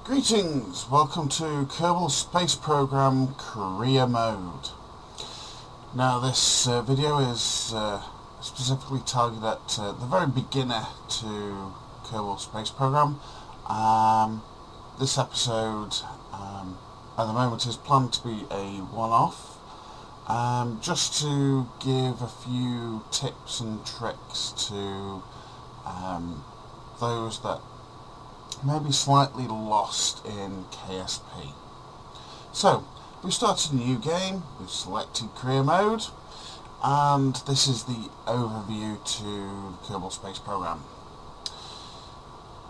Greetings, welcome to Kerbal Space Program Career Mode. Now this video is specifically targeted at the very beginner to Kerbal Space Program. This episode at the moment is planned to be a one-off, just to give a few tips and tricks to those that may be slightly lost in KSP. So, we've started a new game, we've selected career mode, and this is the overview to the Kerbal Space Program.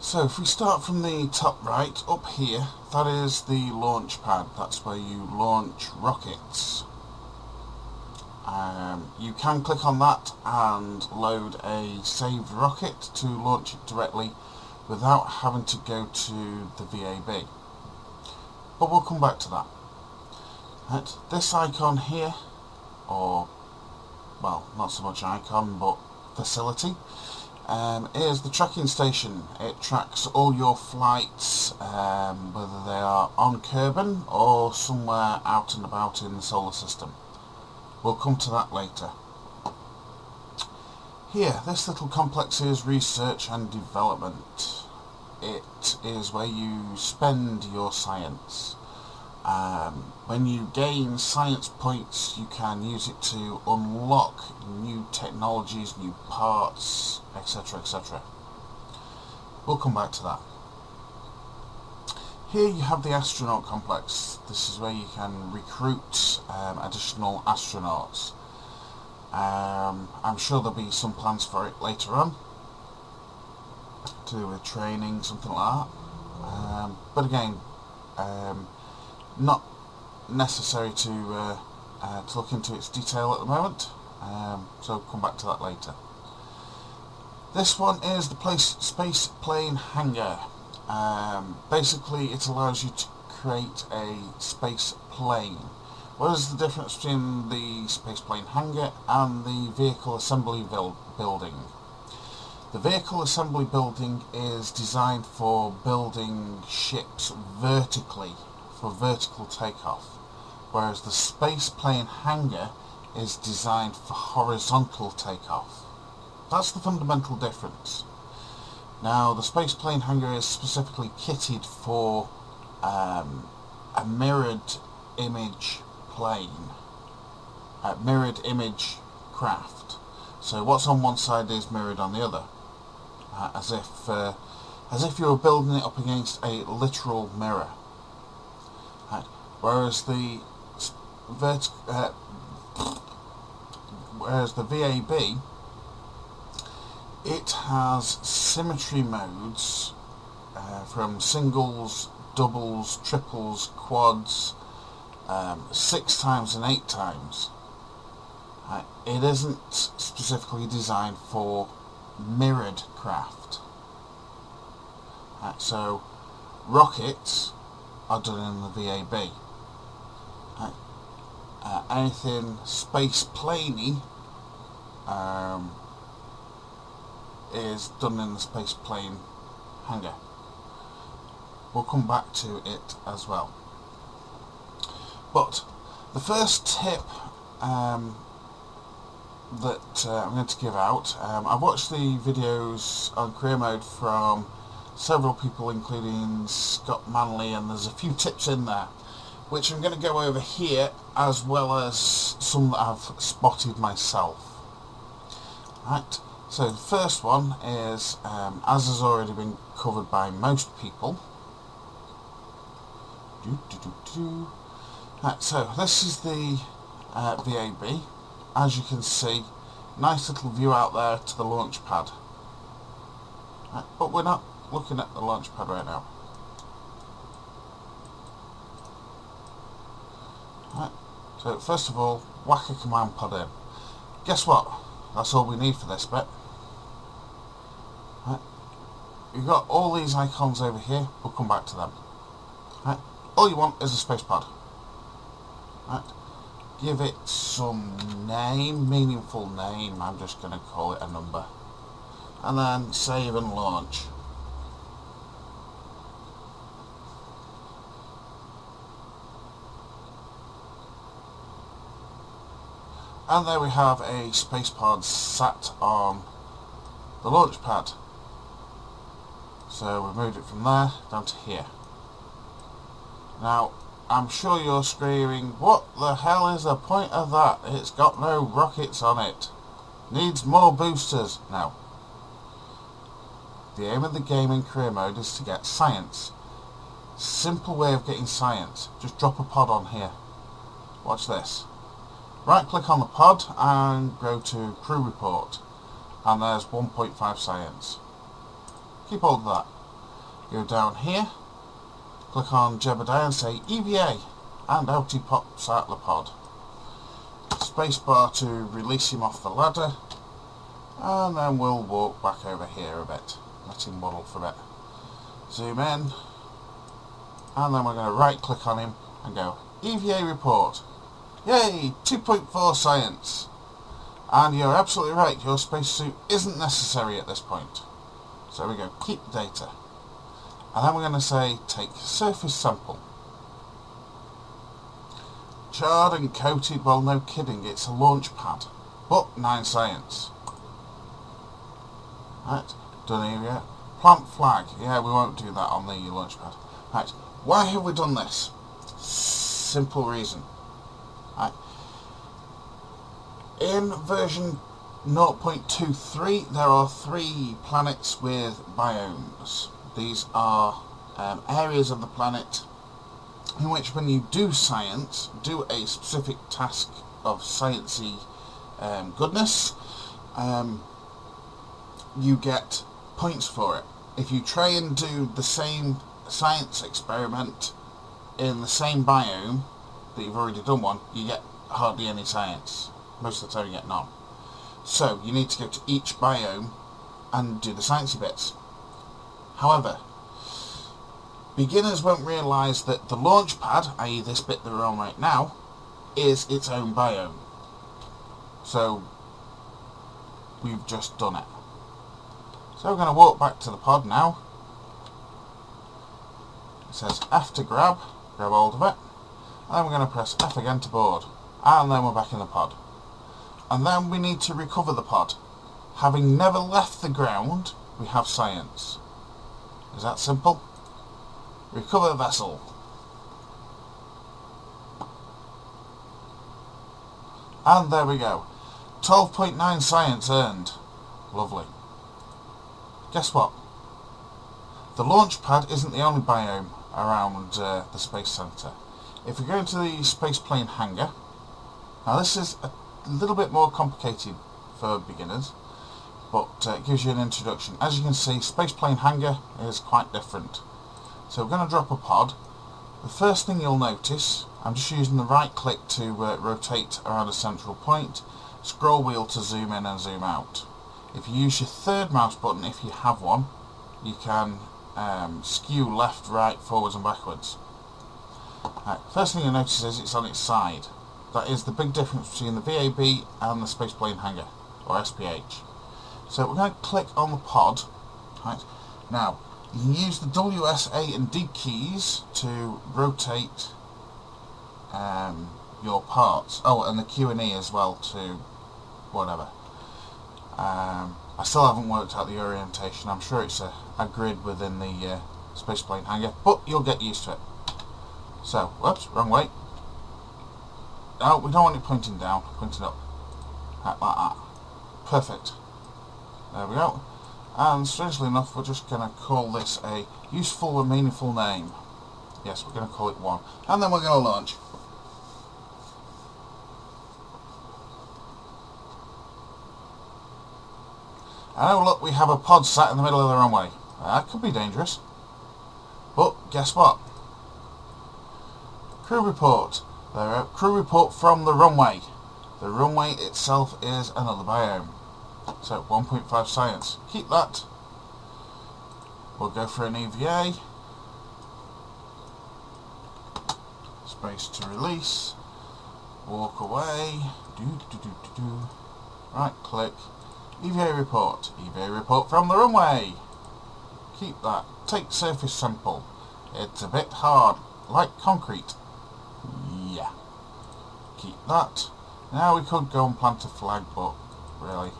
So if we start from the top right, up here, that is the launch pad. That's where you launch rockets. You can click on that and load a saved rocket to launch it directly without having to go to the VAB. But we'll come back to that. Right, this icon here, or, well, not so much icon, but facility, is the tracking station. It tracks all your flights, whether they are on Kerbal or somewhere out and about in the solar system. We'll come to that later. Here, this little complex is research and development. It is where you spend your science. When you gain science points, you can use it to unlock new technologies, new parts, etc, etc. We'll come back to that. Here you have the astronaut complex. This is where you can recruit additional astronauts. I'm sure there'll be some plans for it later on, to do with training, something like that. But again, not necessary to look into its detail at the moment, so come back to that later. This one is the space plane hangar. Basically it allows you to create a space plane. What is the difference between the spaceplane hangar and the vehicle assembly building? The vehicle assembly building is designed for building ships vertically, for vertical takeoff, whereas the spaceplane hangar is designed for horizontal takeoff. That's the fundamental difference. Now, the spaceplane hangar is specifically kitted for a mirrored image plane, mirrored image craft. So what's on one side is mirrored on the other, as if you were building it up against a literal mirror. Whereas the VAB, it has symmetry modes from singles, doubles, triples, quads, 6 times and 8 times. It isn't specifically designed for mirrored craft. So rockets are done in the VAB. Anything space planey is done in the space plane hangar. We'll come back to it as well. But the first tip that I'm going to give out, I've watched the videos on career mode from several people, including Scott Manley, and there's a few tips in there which I'm going to go over here, as well as some that I've spotted myself. Right, so the first one is, as has already been covered by most people. Right, so this is the VAB. As you can see, nice little view out there to the launch pad. Right, but we're not looking at the launch pad right now. Right, so first of all, whack a command pod in. Guess what? That's all we need for this bit. Right, you've got all these icons over here. We'll come back to them. Right, all you want is a space pod. Right, give it some name, meaningful name. I'm just going to call it a number, and then save and launch. And there we have a space pod sat on the launch pad. So we moved it from there down to here. Now, I'm sure you're screaming, what the hell is the point of that? It's got no rockets on it. Needs more boosters. No. The aim of the game in career mode is to get science. Simple way of getting science. Just drop a pod on here. Watch this. Right click on the pod and go to crew report. And there's 1.5 science. Keep hold of that. Go down here. Click on Jebediah and say EVA. And out he pops out of the pod. Spacebar to release him off the ladder. And then we'll walk back over here a bit. Let him waddle for a bit. Zoom in. And then we're going to right click on him and go EVA report. Yay! 2.4 science. And you're absolutely right, your spacesuit isn't necessary at this point. So we go keep data. And then we're going to say take surface sample. Charred and coated, well no kidding, it's a launch pad. But 9 science. Right, done here yet. Plant flag, yeah we won't do that on the launch pad. Right, why have we done this? Simple reason. Right. In version 0.23 there are 3 planets with biomes. These are areas of the planet in which when you do science, do a specific task of sciencey goodness, you get points for it. If you try and do the same science experiment in the same biome that you've already done one, you get hardly any science. Most of the time you get none. So you need to go to each biome and do the sciencey bits. However, beginners won't realise that the launch pad, i.e. this bit that we're on right now, is its own biome. So we've just done it. So we're going to walk back to the pod now. It says F to grab hold of it. And then we're going to press F again to board. And then we're back in the pod. And then we need to recover the pod. Having never left the ground, we have science. Is that simple? Recover vessel. And there we go. 12.9 science earned. Lovely. Guess what? The launch pad isn't the only biome around the Space Centre. If we go into the space plane hangar, now this is a little bit more complicated for beginners, but it gives you an introduction. As you can see, space plane hangar is quite different. So we're going to drop a pod. The first thing you'll notice, I'm just using the right click to rotate around a central point, scroll wheel to zoom in and zoom out. If you use your third mouse button, if you have one, you can skew left, right, forwards and backwards. Right, first thing you'll notice is it's on its side. That is the big difference between the VAB and the space plane hangar, or SPH. So we're going to click on the pod. Right. Now, you can use the W, S, A and D keys to rotate your parts. Oh, and the Q and E as well to whatever. I still haven't worked out the orientation. I'm sure it's a grid within the space plane hangar, but you'll get used to it. So, whoops, wrong way. No, we don't want it pointing down, pointing up. Like that. Perfect. There we go. And strangely enough, we're just going to call this a useful and meaningful name. Yes, we're going to call it 1. And then we're going to launch. And oh look, we have a pod sat in the middle of the runway. That could be dangerous. But guess what? Crew report. Crew report from the runway. The runway itself is another biome. So 1.5 science. Keep that. We'll go for an EVA. Space to release. Walk away. Right click. EVA report. EVA report from the runway. Keep that. Take surface sample. It's a bit hard, like concrete. Yeah. Keep that. Now we could go and plant a flag, but really,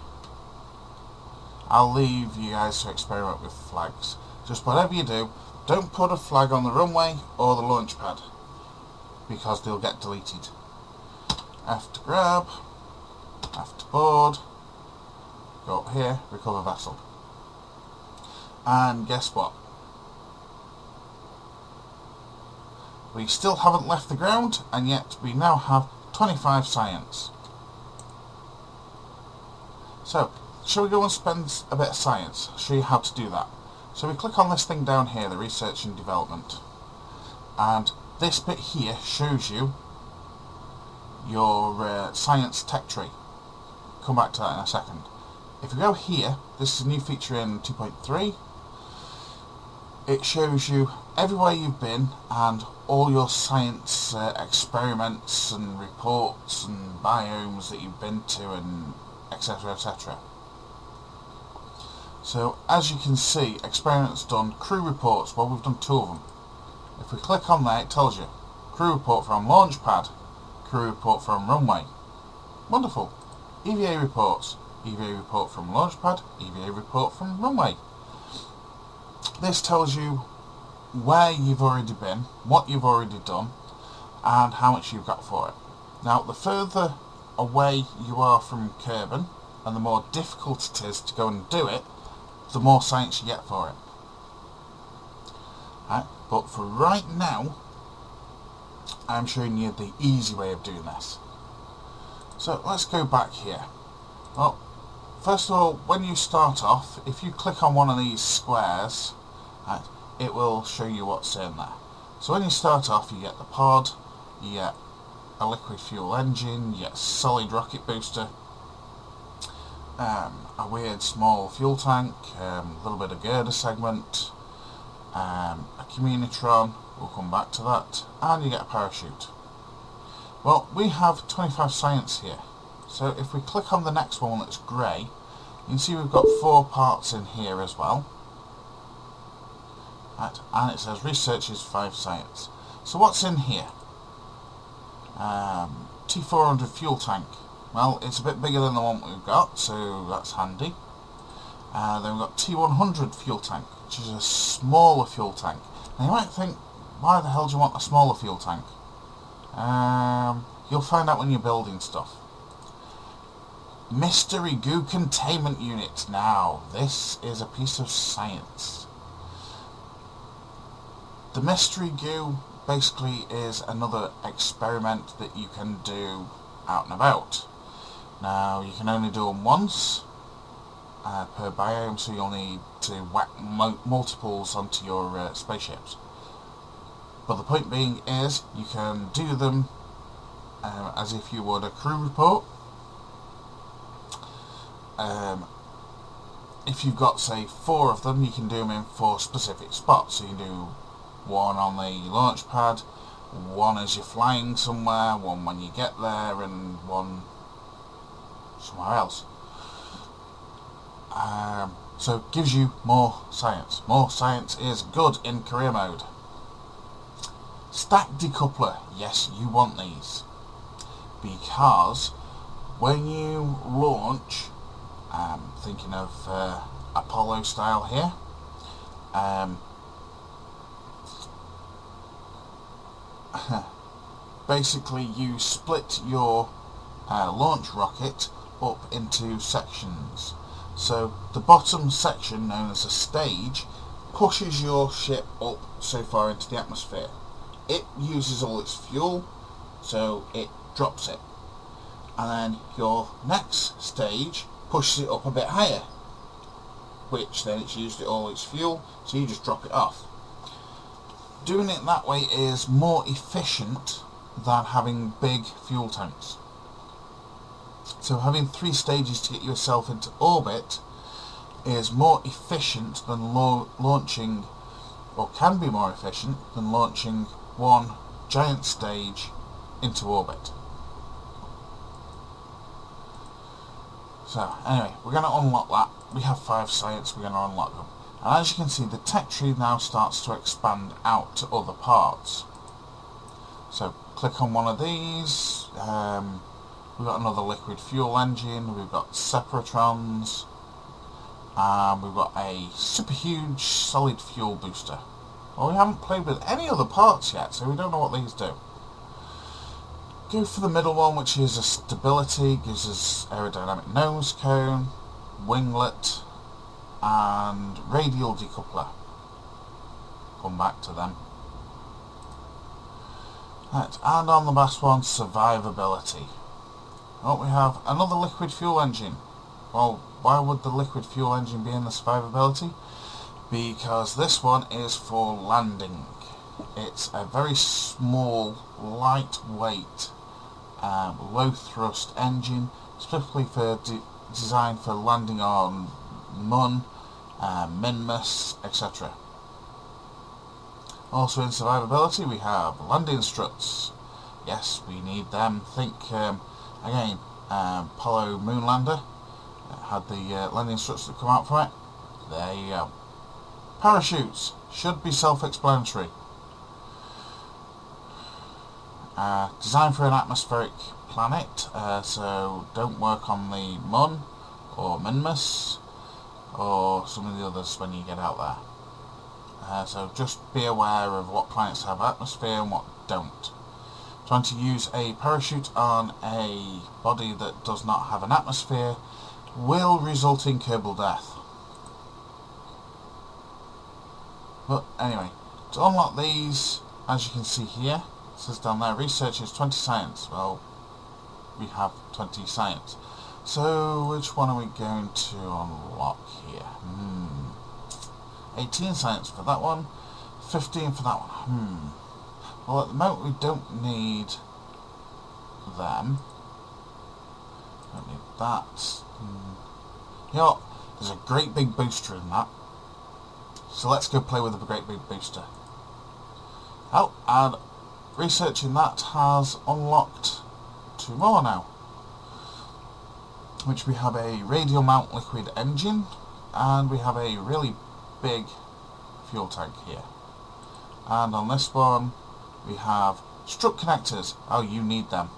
I'll leave you guys to experiment with flags. Just whatever you do, don't put a flag on the runway or the launch pad, because they'll get deleted. F to grab, F to board, go up here, recover vessel. And guess what? We still haven't left the ground, and yet we now have 25 science. So, shall we go and spend a bit of science? I'll show you how to do that. So we click on this thing down here, the research and development. And this bit here shows you your science tech tree. Come back to that in a second. If we go here, this is a new feature in 2.3. It shows you everywhere you've been and all your science experiments and reports and biomes that you've been to, and etc, etc. So as you can see, experiments done, crew reports, well, we've done 2 of them. If we click on there, it tells you crew report from launch pad, crew report from runway. Wonderful. EVA reports, EVA report from launch pad, EVA report from runway. This tells you where you've already been, what you've already done, and how much you've got for it. Now, the further away you are from Kerbal, and the more difficult it is to go and do it, the more science you get for it. Right, but for right now, I'm showing you the easy way of doing this. So let's go back here. Well, first of all, when you start off, if you click on one of these squares, right, it will show you what's in there. So when you start off, you get the pod, you get a liquid fuel engine, you get a solid rocket booster, a weird small fuel tank, a little bit of girder segment, a communitron, we'll come back to that, and you get a parachute. Well, we have 25 science here, so if we click on the next one that's grey, you can see we've got 4 parts in here as well. Right, and it says research is 5 science. So what's in here? T400 fuel tank. Well, it's a bit bigger than the one we've got, so that's handy. Then we've got T100 fuel tank, which is a smaller fuel tank. Now you might think, why the hell do you want a smaller fuel tank? You'll find out when you're building stuff. Mystery goo containment unit. Now, this is a piece of science. The mystery goo basically is another experiment that you can do out and about. Now, you can only do them once per biome, so you'll need to whack multiples onto your spaceships. But the point being is, you can do them as if you would a crew report. If you've got, say, 4 of them, you can do them in 4 specific spots. So you can do one on the launch pad, one as you're flying somewhere, one when you get there, and one somewhere else. So it gives you more science. More science is good in career mode. Stack decoupler. Yes, you want these. Because when you launch, thinking of Apollo style here, basically you split your launch rocket up into sections. So the bottom section, known as a stage, pushes your ship up so far into the atmosphere. It uses all its fuel, so it drops it. And then your next stage pushes it up a bit higher, which then it's used all its fuel, so you just drop it off. Doing it that way is more efficient than having big fuel tanks. So having 3 stages to get yourself into orbit is more efficient than launching, or can be more efficient than launching one giant stage into orbit. So anyway, we're going to unlock that. We have 5 science, we're going to unlock them. And as you can see, the tech tree now starts to expand out to other parts. So click on one of these, We've got another liquid fuel engine, we've got separatrons, and we've got a super huge solid fuel booster. Well, we haven't played with any other parts yet, so we don't know what these do. Go for the middle one, which is a stability, gives us aerodynamic nose cone, winglet, and radial decoupler. Come back to them. Right, and on the last one, survivability. Oh, we have another liquid fuel engine. Well, why would the liquid fuel engine be in the survivability? Because this one is for landing. It's a very small, lightweight, low thrust engine, specifically for designed for landing on Mun, Minmus, etc. Also in survivability we have landing struts. Yes, we need them. Think again, Apollo Moonlander had the landing struts that come out from it. There you go. Parachutes should be self-explanatory. Designed for an atmospheric planet, so don't work on the Mun or Minmus or some of the others when you get out there. So just be aware of what planets have atmosphere and what don't. Trying to use a parachute on a body that does not have an atmosphere will result in Kerbal death. But anyway, to unlock these, as you can see here, it says down there, research is 20 science. Well, we have 20 science. So which one are we going to unlock here? 18 science for that one, 15 for that one. Well, at the moment we don't need them. Don't need that. You know what? There's a great big booster in that. So let's go play with the great big booster. Oh, and researching that has unlocked 2 more now. Which we have a radial mount liquid engine, and we have a really big fuel tank here. And on this one we have strut connectors. Oh, you need them.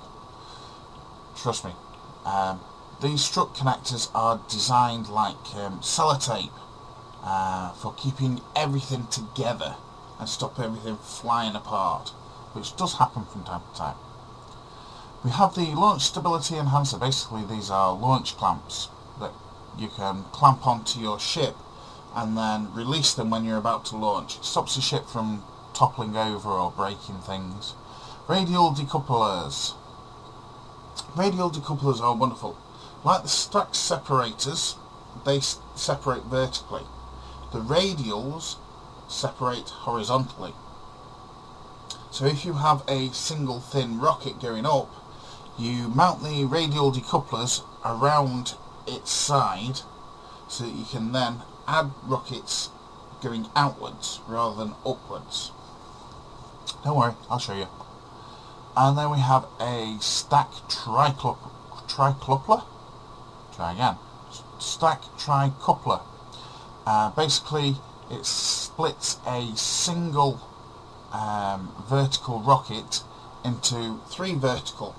Trust me. These strut connectors are designed like sellotape for keeping everything together and stop everything flying apart, which does happen from time to time. We have the launch stability enhancer. Basically these are launch clamps that you can clamp onto your ship and then release them when you're about to launch. It stops the ship from toppling over or breaking things. Radial decouplers. Radial decouplers are wonderful. Like the stack separators, they separate vertically. The radials separate horizontally. So if you have a single thin rocket going up, you mount the radial decouplers around its side so that you can then add rockets going outwards rather than upwards. Don't worry, I'll show you. And then we have a stack tricoupler. Try again. Stack tricoupler. Basically, it splits a single vertical rocket into 3 vertical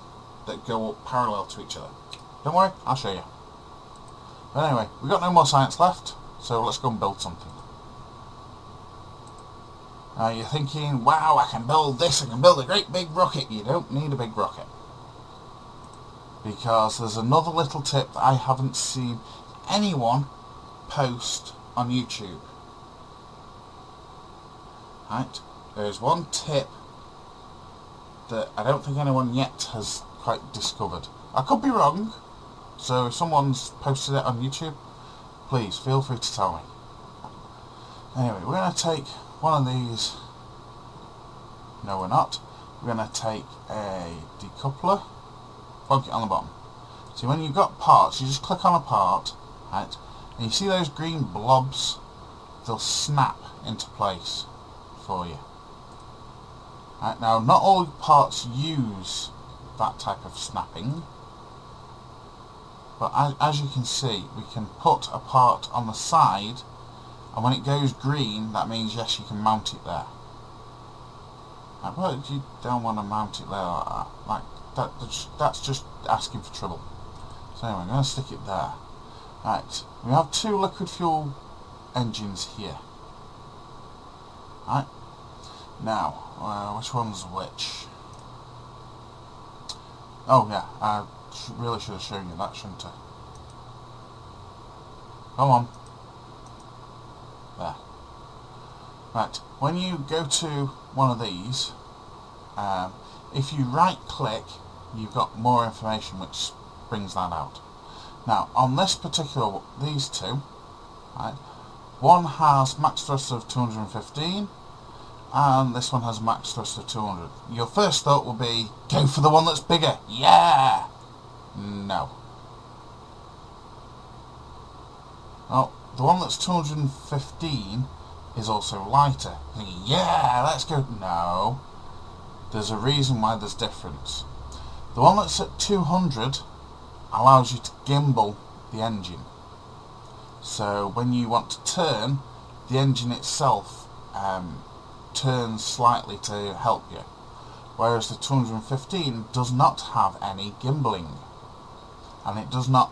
that go up parallel to each other. Don't worry, I'll show you. But anyway, we've got no more science left, so let's go and build something. Now you're thinking, wow, I can build this, I can build a great big rocket. You don't need a big rocket. Because there's another little tip that I haven't seen anyone post on YouTube. Right, there's one tip that I don't think anyone yet has quite discovered. I could be wrong, so if someone's posted it on YouTube, please feel free to tell me. Anyway, we're going to take one of these. No, we're not. We're going to take a decoupler, plug it on the bottom. So when you've got parts, you just click on a part, right, and you see those green blobs, they'll snap into place for you. Right, now not all parts use that type of snapping, but as you can see, we can put a part on the side, and when it goes green, that means yes, you can mount it there. Right, but you don't want to mount it there like that. Like, that's just asking for trouble. So anyway, I'm going to stick it there. Right, we have 2 liquid fuel engines here. Right, now, which one's which? Oh yeah, I really should have shown you that, shouldn't I? Come on. There. Right, when you go to one of these, if you right click, you've got more information which brings that out. Now, on this particular, these two, right, one has max thrust of 215, and this one has max thrust of 200. Your first thought will be, go for the one that's bigger. Yeah! No. Oh, the one that's 215 is also lighter. Thinking, yeah, let's go. No. There's a reason why there's difference. The one that's at 200 allows you to gimbal the engine. So when you want to turn, the engine itself turns slightly to help you. Whereas the 215 does not have any gimbaling. And it does not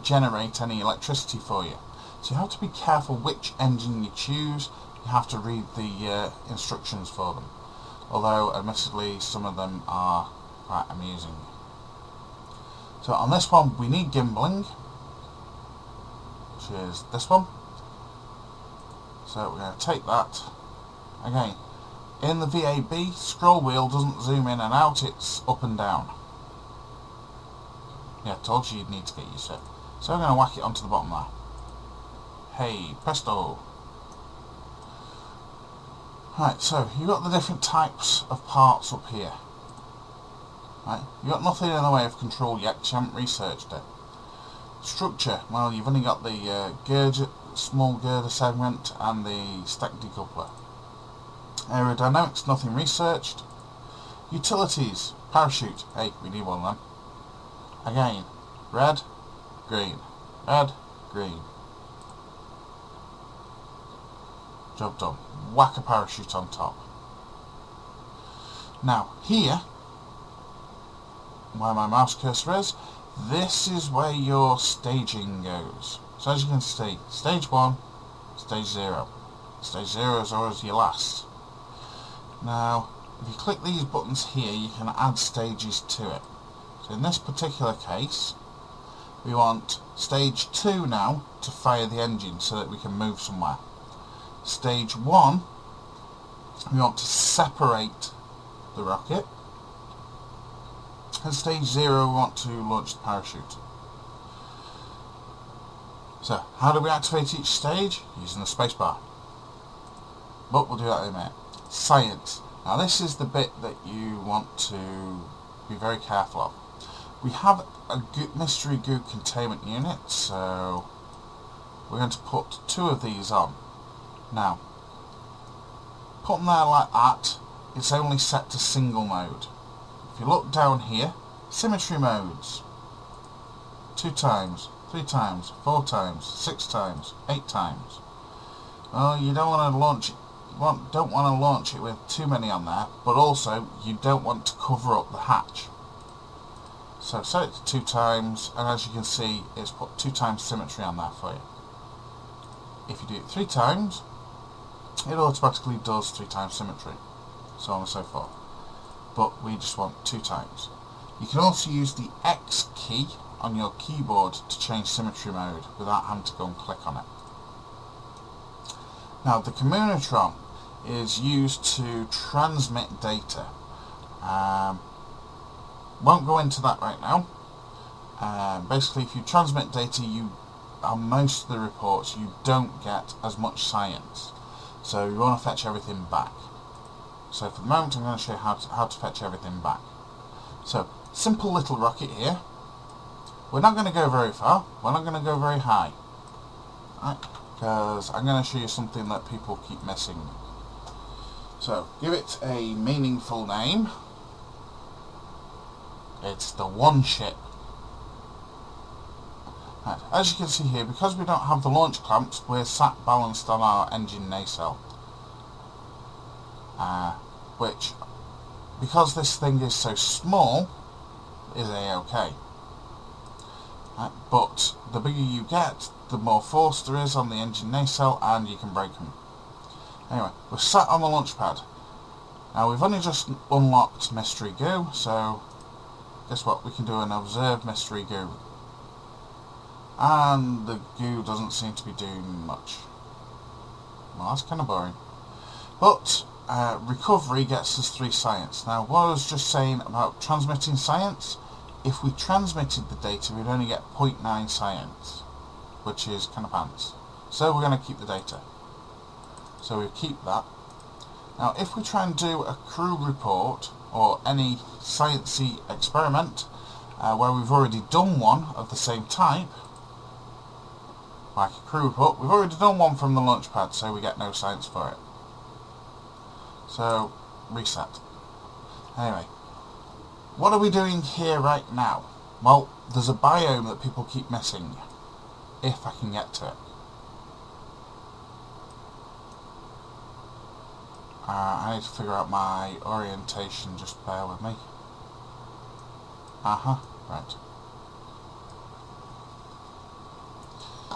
generate any electricity for you. So you have to be careful which engine you choose. You have to read the instructions for them. Although, admittedly, some of them are quite amusing. So on this one, we need gimbaling, which is this one. So we're going to take that. Again, in the VAB, scroll wheel doesn't zoom in and out, it's up and down. Yeah, told you you'd need to get used to it. So I'm going to whack it onto the bottom there. Hey, presto! Right, so you've got the different types of parts up here. Right, you've got nothing in the way of control yet because you haven't researched it. Structure, well, you've only got the small girder segment and the stack decoupler. Aerodynamics, nothing researched. Utilities, parachute, hey, we need one of them. Again, red, green, red, green. Job done. Whack a parachute on top. Now, here, where my mouse cursor is, this is where your staging goes. So as you can see, stage 1, stage 0. Stage 0 is always your last. Now, if you click these buttons here, you can add stages to it. So in this particular case, we want stage 2 now to fire the engine so that we can move somewhere. Stage 1, we want to separate the rocket. And stage 0, we want to launch the parachute. So, how do we activate each stage? Using the spacebar. But we'll do that in a minute. Science. Now this is the bit that you want to be very careful of. We have a mystery goo containment unit, so we're going to put 2 of these on. Now, put them there like that, it's only set to single mode. If you look down here, symmetry modes. 2 times, 3 times, 4 times, 6 times, 8 times. Well, you don't want to launch it. Don't want to launch it with too many on there, but also you don't want to cover up the hatch. So set it to 2 times, and as you can see, it's put 2 times symmetry on there for you. If you do it 3 times, it automatically does 3 times symmetry, so on and so forth. But we just want 2 times. You can also use the X key on your keyboard to change symmetry mode without having to go and click on it. Now the communitron is used to transmit data. Won't go into that right now. Basically, if you transmit data, on most of the reports you don't get as much science. So you want to fetch everything back. So for the moment I'm going to show you how to fetch everything back. So, simple little rocket here. We're not going to go very far, we're not going to go very high. Right? Because I'm going to show you something that people keep missing. So, give it a meaningful name. It's the One Ship. Right. As you can see here, because we don't have the launch clamps, we're sat balanced on our engine nacelle. Which because this thing is so small, is A-OK. Right, but the bigger you get, the more force there is on the engine nacelle, and you can break them. Anyway, we're sat on the launch pad. Now we've only just unlocked mystery goo, so guess what? We can do an observe mystery goo. And the goo doesn't seem to be doing much. Well, that's kind of boring. But recovery gets us 3 science. Now, what I was just saying about transmitting science, if we transmitted the data, we'd only get 0.9 science, which is kind of pants. So we're going to keep the data. So we keep that. Now, if we try and do a crew report or any sciencey experiment where we've already done one of the same type, like a crew report, we've already done one from the launch pad, so we get no science for it. So, reset. Anyway, what are we doing here right now? Well, there's a biome that people keep missing, if I can get to it. I need to figure out my orientation, just bear with me. Right.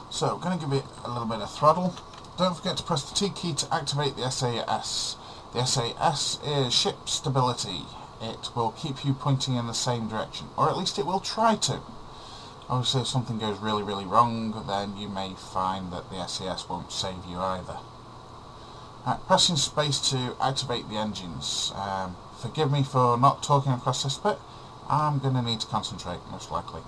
So, going to give it a little bit of throttle. Don't forget to press the T key to activate the SAS. The SAS is ship stability. It will keep you pointing in the same direction, or at least it will try to. Obviously, if something goes really, really wrong, then you may find that the SAS won't save you either. Right, pressing space to activate the engines. Forgive me for not talking across this bit. I'm going to need to concentrate, most likely.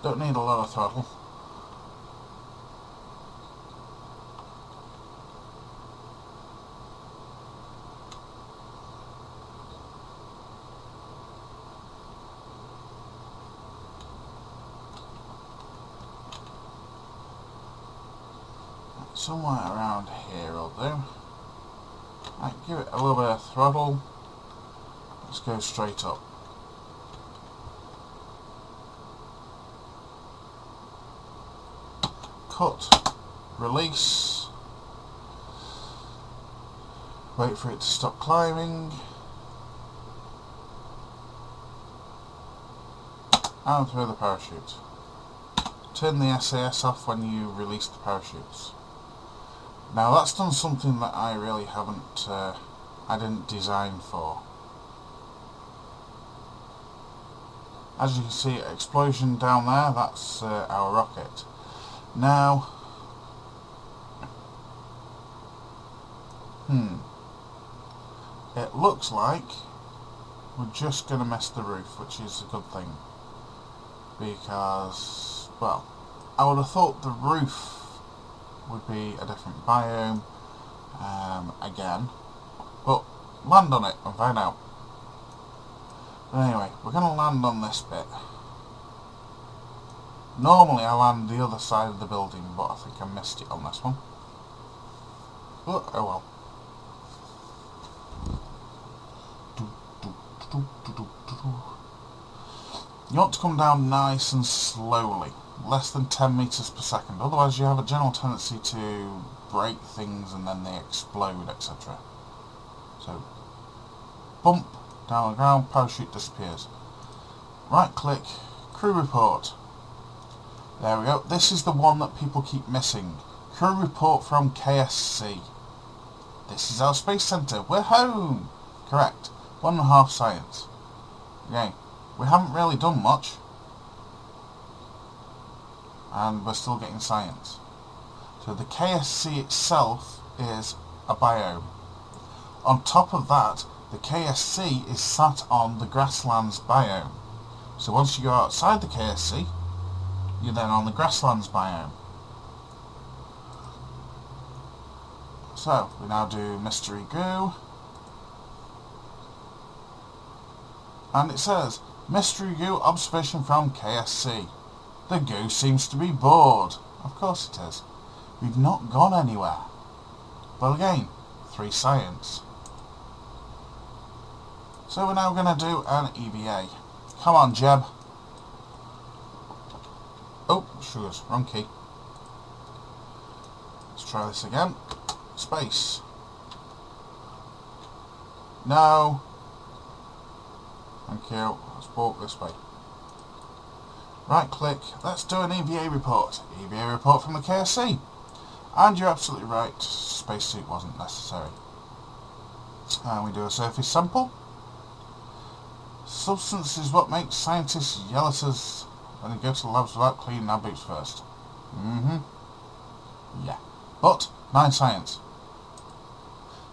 Don't need a lot of throttle. Somewhere around here will do. Right, give it a little bit of throttle. Let's go straight up. Cut, release, wait for it to stop climbing, and throw the parachute. Turn the SAS off when you release the parachutes. Now that's done something that I really haven't, I didn't design for. As you can see, explosion down there, that's our rocket. Now, it looks like we're just going to mess the roof, which is a good thing. Because, well, I would have thought the roof would be a different biome again, but land on it and find out. But anyway, we're going to land on this bit. Normally I land the other side of the building, but I think I missed it on this one. But oh well. You want to come down nice and slowly, less than 10 meters per second, otherwise you have a general tendency to break things and then they explode, etc. So, bump, down the ground, parachute disappears. Right click, crew report. There we go, this is the one that people keep missing. Crew report from KSC. This is our space centre, we're home! Correct, 1.5 science. Okay, we haven't really done much. And we're still getting science. So the KSC itself is a biome. On top of that, the KSC is sat on the grasslands biome. So once you go outside the KSC, you're then on the grasslands biome. So, we now do mystery goo. And it says, mystery goo observation from KSC. The goo seems to be bored. Of course it is. We've not gone anywhere. But again, 3 science. So we're now going to do an EVA. Come on, Jeb. Oh, sugars, wrong key. Let's try this again. Space. No. Thank you. Let's walk this way. Right click. Let's do an EVA report. EVA report from the KSC. And you're absolutely right. Spacesuit wasn't necessary. And we do a surface sample. Substance is what makes scientists yell at us when they go to the labs without cleaning our boots first. Yeah. But, nice science.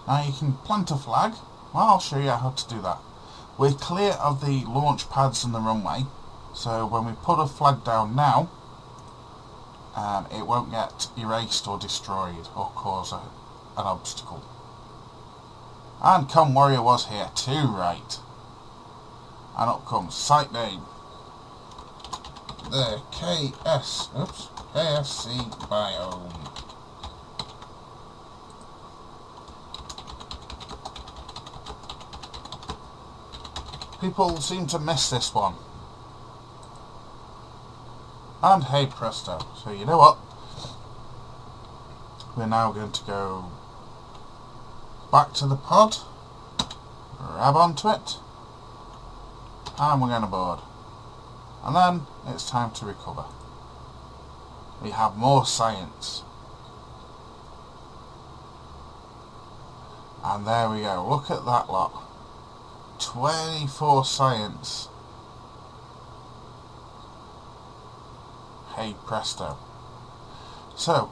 Now you can plant a flag. Well, I'll show you how to do that. We're clear of the launch pads and the runway, so when we put a flag down now, it won't get erased or destroyed or cause an obstacle. And Come Warrior was here too, right. And up comes site name. The KSC biome. People seem to miss this one. And hey presto. So you know what? We're now going to go back to the pod, grab onto it, and we're going to board. And then it's time to recover. We have more science. And there we go. Look at that lot. 24 science. Hey presto. So,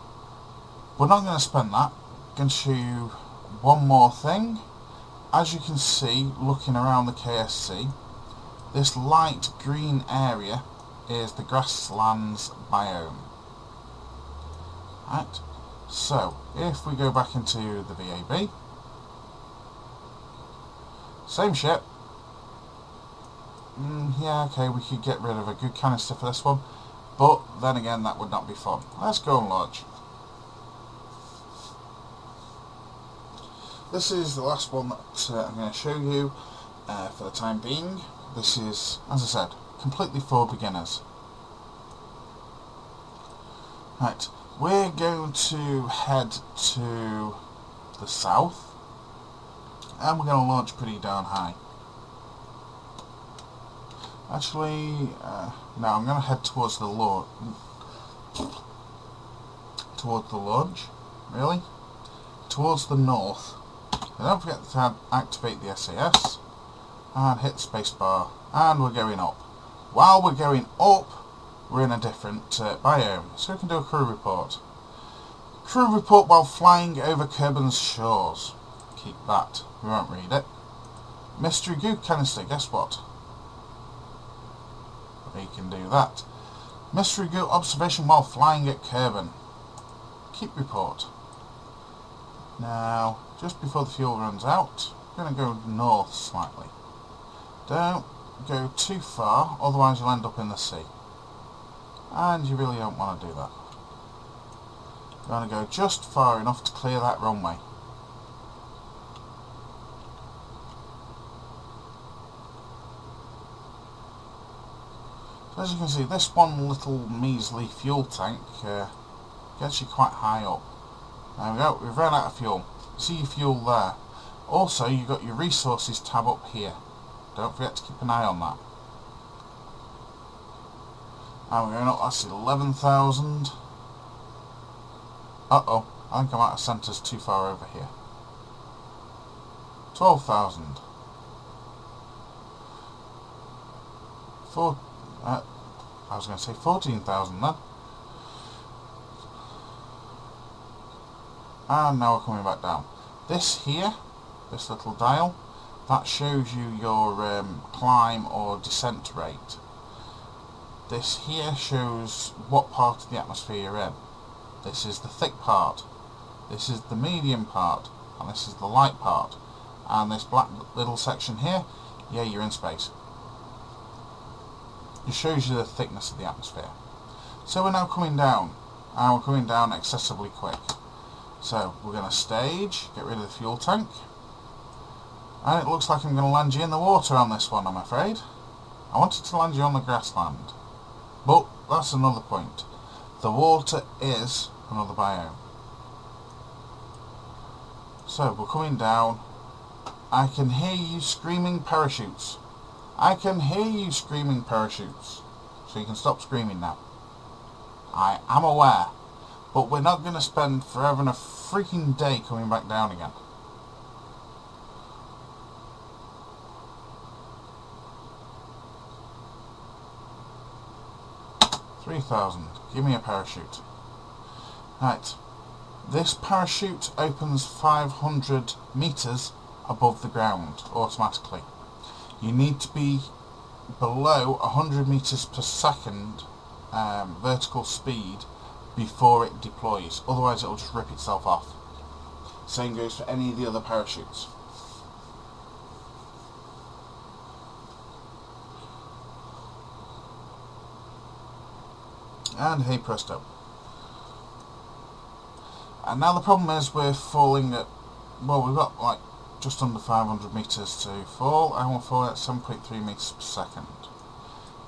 we're not going to spend that. I'm going to show you one more thing. As you can see, looking around the KSC, this light green area is the grasslands biome. Right, so if we go back into the VAB, same ship. Yeah, okay, we could get rid of a good canister for this one, but then again that would not be fun. Let's go and launch. This is the last one that I'm going to show you for the time being. This is, as I said, completely for beginners. Right, we're going to head to the south, and we're going to launch pretty darn high. Actually, no, I'm going to head towards the launch. Towards the launch, really? Towards the north. And don't forget to activate the SAS and hit spacebar, and we're going up. While we're going up, we're in a different biome, so we can do a crew report. Crew report while flying over Kerbal shores. Keep that, we won't read it. Mystery goo canister, guess what? We can do that. Mystery goo observation while flying at Kerbal. Keep report. Now, just before the fuel runs out, we're going to go north slightly. Don't go too far, otherwise you'll end up in the sea. And you really don't want to do that. You want to go just far enough to clear that runway. So as you can see, this one little measly fuel tank gets you quite high up. There we go, we've run out of fuel. See your fuel there. Also, you've got your resources tab up here. Don't forget to keep an eye on that. And we're going up, that's 11,000. Uh-oh, I think I might have sent us too far over here. 12,000. I was going to say 14,000 then. And now we're coming back down. This here, this little dial, that shows you your climb or descent rate. This here shows what part of the atmosphere you're in. This is the thick part, this is the medium part, and this is the light part. And this black little section here, yeah, you're in space. It shows you the thickness of the atmosphere. So we're now coming down, and we're coming down excessively quick. So we're going to stage, get rid of the fuel tank, And it looks like I'm going to land you in the water on this one, I'm afraid. I wanted to land you on the grassland. But that's another point. The water is another biome. So we're coming down. I can hear you screaming parachutes. I can hear you screaming parachutes. So you can stop screaming now. I am aware. But we're not going to spend forever and a freaking day coming back down again. $3,000. Give me a parachute. Right. This parachute opens 500 meters above the ground automatically. You need to be below 100 meters per second vertical speed before it deploys. Otherwise it'll just rip itself off. Same goes for any of the other parachutes. And hey presto. And now the problem is we're falling at, well, we've got like just under 500 meters to fall, and we're falling at 7.3 meters per second.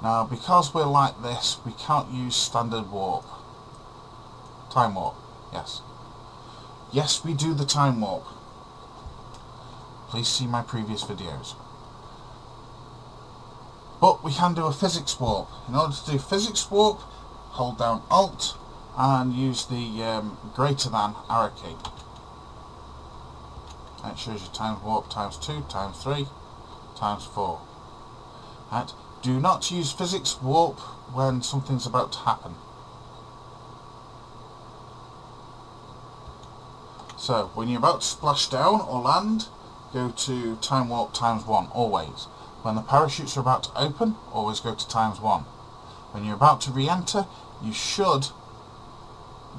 Now because we're like this, we can't use standard warp. Time warp, yes. Yes, we do the time warp. Please see my previous videos. But we can do a physics warp. In order to do physics warp, hold down Alt and use the greater than arrow key. And it shows you times warp, times 2, times 3, times 4. Right. Do not use physics warp when something's about to happen. So when you're about to splash down or land, go to time warp times 1 always. When the parachutes are about to open, always go to times 1. When you're about to re-enter, you should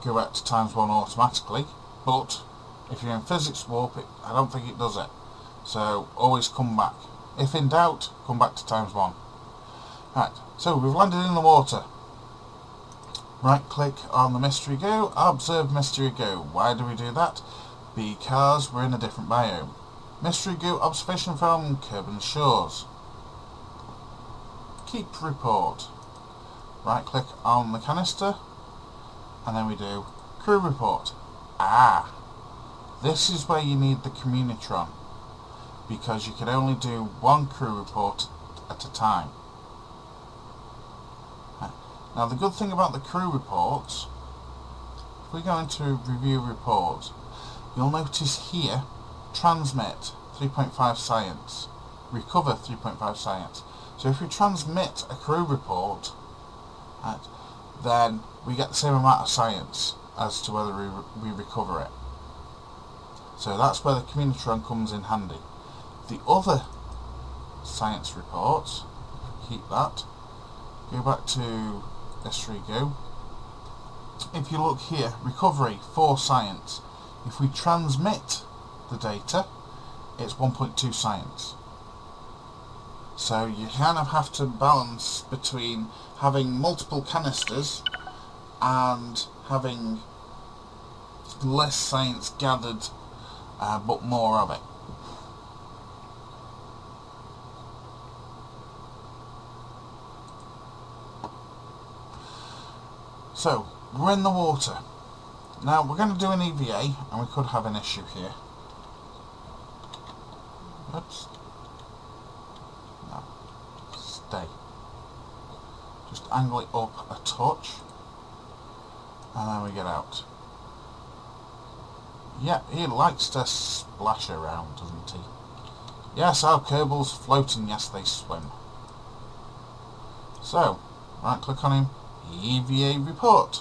go back to times 1 automatically, but if you're in physics warp, I don't think it does it. So always come back. If in doubt, come back to times 1. Right, so we've landed in the water. Right click on the mystery go, observe mystery go. Why do we do that? Because we're in a different biome. Mystery go observation from Kerbal shores. Keep report. Right click on the canister, and then we do crew report. Ah, this is where you need the communitron, because you can only do one crew report at a time. Now the good thing about the crew reports, if we go into review report, you'll notice here, transmit 3.5 science, recover 3.5 science. So if we transmit a crew report, then we get the same amount of science as to whether we recover it. So that's where the communitron comes in handy. The other science reports, keep that, go back to S3 go. If you look here, recovery 4 science. If we transmit the data, it's 1.2 science. So you kind of have to balance between having multiple canisters and having less science gathered, but more of it. So, we're in the water. Now, we're going to do an EVA, and we could have an issue here. Oops. No. Stay. Just angle it up a touch, and then we get out. Yeah, he likes to splash around, doesn't he? Yes, our Kerbal's floating. Yes, they swim. So, right click on him. EVA report.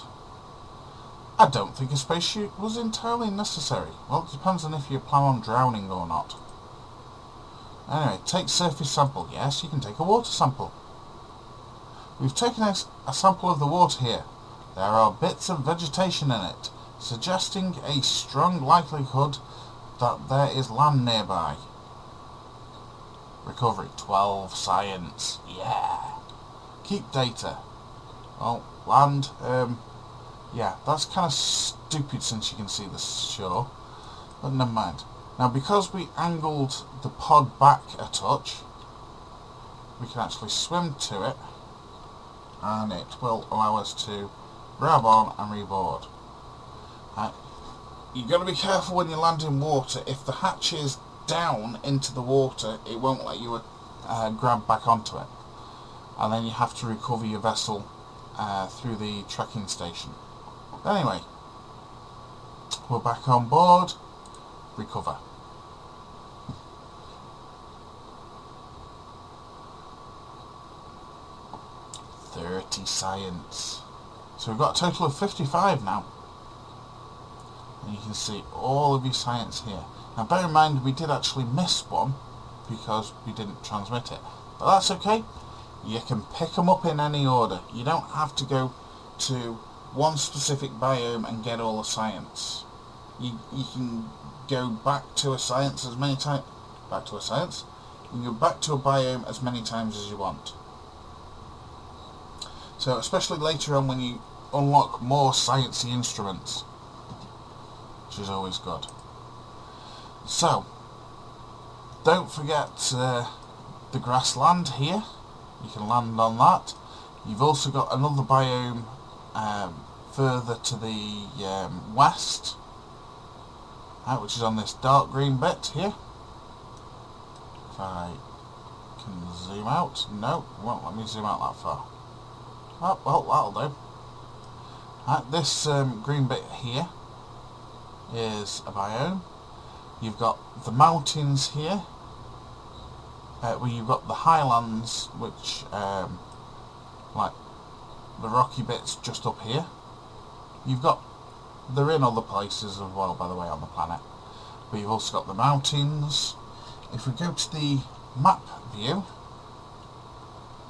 I don't think a spacesuit was entirely necessary. Well, it depends on if you plan on drowning or not. Anyway, take surface sample. Yes, you can take a water sample. We've taken a sample of the water here. There are bits of vegetation in it, suggesting a strong likelihood that there is land nearby. Recovery 12 science. Yeah. Keep data. Well, land, yeah, that's kind of stupid since you can see the shore, but never mind. Now, because we angled the pod back a touch, we can actually swim to it, and it will allow us to grab on and reboard. You've got to be careful when you land in water. If the hatch is down into the water, it won't let you grab back onto it, and then you have to recover your vessel through the trekking station. But anyway, we're back on board. Recover. "30 science." So we've got a total of 55 now. And you can see all of your science here. Now bear in mind, we did actually miss one because we didn't transmit it. But that's okay. You can pick them up in any order. You don't have to go to one specific biome and get all the science. You can go back to a science as many times. Back to a science. You can go back to a biome as many times as you want. So especially later on when you unlock more sciencey instruments, which is always good. So don't forget the grassland here. You can land on that. You've also got another biome further to the west, which is on this dark green bit here. If I can zoom out. No, it won't let me zoom out that far. Oh, well, that'll do. This green bit here is a biome. You've got the mountains here, where you've got the highlands, which like the rocky bits just up here. They're in other places as well, by the way, on the planet. But you've also got the mountains. If we go to the map view,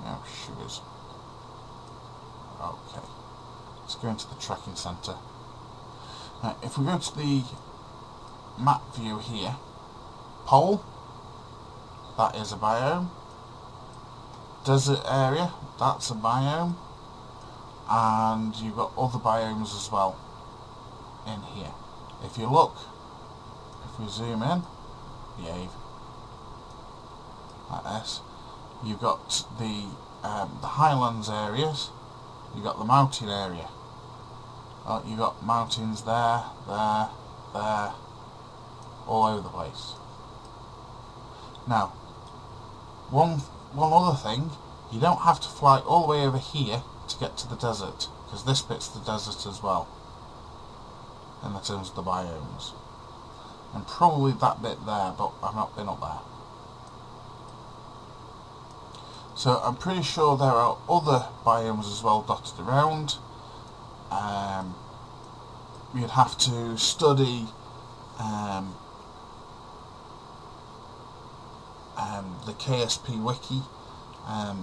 oh sugars. Okay, let's go into the trekking centre. Now, if we go to the map view here, pole, that is a biome. Desert area, that's a biome. And you've got other biomes as well in here. If you look, if we zoom in, behave, like this, you've got the highlands areas, you've got the mountain area. You've got mountains there, all over the place. Now, one other thing, you don't have to fly all the way over here to get to the desert, because this bit's the desert as well, in the terms of the biomes. And probably that bit there, but I've not been up there. So I'm pretty sure there are other biomes as well dotted around. You'd have to study the KSP wiki,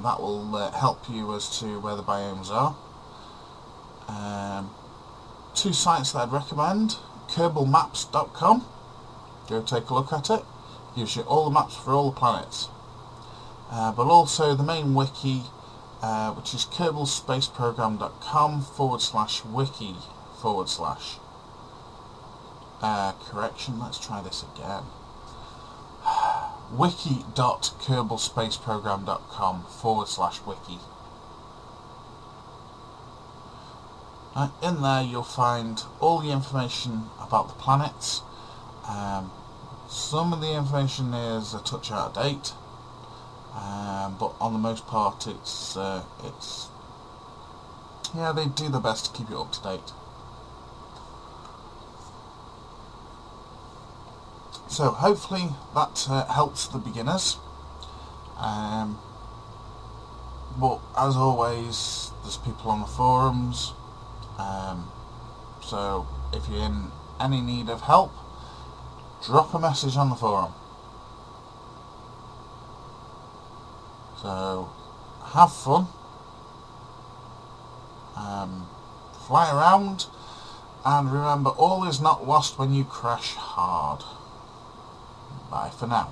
that will help you as to where the biomes are. Two sites that I'd recommend: KerbalMaps.com, go take a look at it, gives you all the maps for all the planets. But also the main wiki, which is kerbalspaceprogram.com/wiki/ correction, let's try this again. wiki.kerbalspaceprogram.com/wiki. In there you'll find all the information about the planets. Some of the information is a touch out of date, but on the most part it's yeah, they do their best to keep it up to date. So hopefully that helps the beginners. But as always, there's people on the forums. So if you're in any need of help, drop a message on the forum. So have fun, fly around, and remember, all is not lost when you crash hard. Bye for now.